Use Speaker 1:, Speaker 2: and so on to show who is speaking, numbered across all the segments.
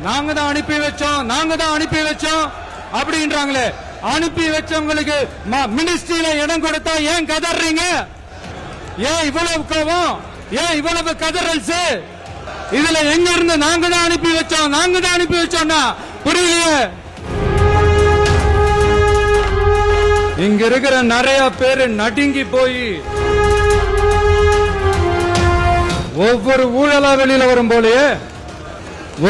Speaker 1: நாங்க தான் அனுப்பி வச்சோம் அப்படின்றாங்களே. அனுப்பி வச்சவங்களுக்கு மினிஸ்ட்ரியில இடம் கொடுத்தா ஏன் கதறீங்க? ஏன் இவ்வளவு கோபம்? ஏன் இவ்வளவு கதறல்ஸ்? இதுல எங்க இருந்து நாங்க தான் அனுப்பி வச்சோம்னா புரியலையே. இங்க இருக்கிற நிறைய பேரு நடுங்கி போய் ஒவ்வொரு ஊழலா வெளியில வரும் போலயே,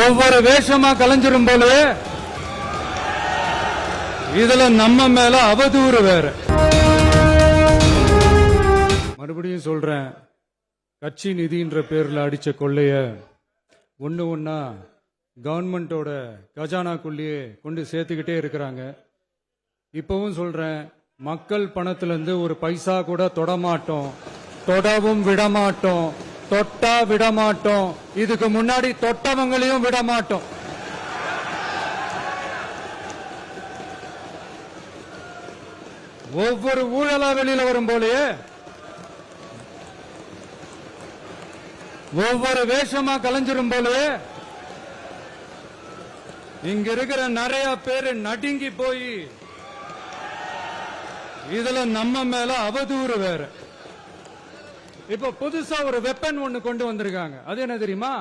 Speaker 1: ஒவ்வொரு வேஷமா கலைஞ்சிரும் போலயே. இதுல நம்ம மேல அவதூறு வேற. மறுபடியும் சொல்றேன், கட்சி நிதின்ற பேர்ல அடிச்ச கொள்ளைய ஒண்ணு ஒன்னா கவர்மெண்டோட கஜானாக்குள்ளேயே கொண்டு சேர்த்துக்கிட்டே இருக்கிறாங்க. இப்பவும் சொல்றேன், மக்கள் பணத்திலிருந்து ஒரு பைசா கூட தொடமாட்டோம், தொடவும் விடமாட்டோம், தொட்டா விடமாட்டோம், இதுக்கு முன்னாடி தொட்டவங்களையும் விடமாட்டோம். ஒவ்வொரு ஊழலா வெளியில வரும் போலயே, ஒவ்வொரு வேஷமா கலைஞ்சிரும் போலயே. இங்க இருக்கிற நிறைய பேரு நடுங்கி போய் இதுல நம்ம மேல அவதூறு வேற. இப்ப புதுசா ஒரு வெப்பன் ஒண்ணு கொண்டு வந்திருக்காங்க. அது என்ன தெரியுமா?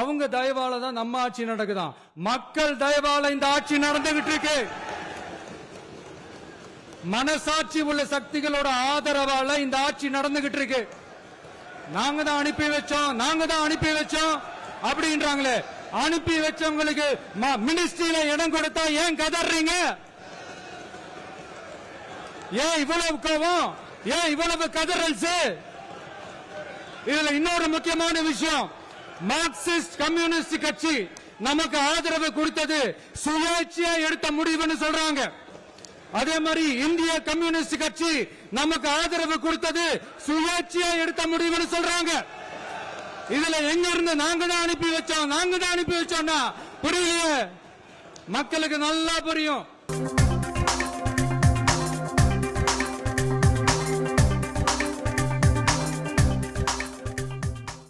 Speaker 1: அவங்க தயவால தான் நம்ம ஆட்சி நடக்குதாம். மக்கள் தயவால இந்த ஆட்சி நடந்துகிட்டு இருக்கு. மனசாட்சி உள்ள சக்திகளோட ஆதரவால இந்த ஆட்சி நடந்துகிட்டு இருக்கு. நாங்க தான் அனுப்பி வச்சோம் அப்படின்றாங்களே. அனுப்பி வச்சவங்களுக்கு மினிஸ்ட்ரியில இடம் கொடுத்தா ஏன் கதறீங்க? ஏன் இவ்வளவு கோபம்? ஏன் இவ்வளவு கதறல்ஸ்? இதுல இன்னொரு முக்கியமான விஷயம், மார்க்சிஸ்ட் கம்யூனிஸ்ட் கட்சி நமக்கு ஆதரவு கொடுத்தது சுயேட்சையா எடுத்த முடிவுன்னு சொல்றாங்க. அதே மாதிரி இந்திய கம்யூனிஸ்ட் கட்சி நமக்கு ஆதரவு கொடுத்தது சுயேட்சையா எடுத்த முடிவுன்னு சொல்றாங்க. இதுல எங்க இருந்து நாங்க தான் அனுப்பி வச்சோம்னா புரியலையே. மக்களுக்கு நல்லா புரியும்.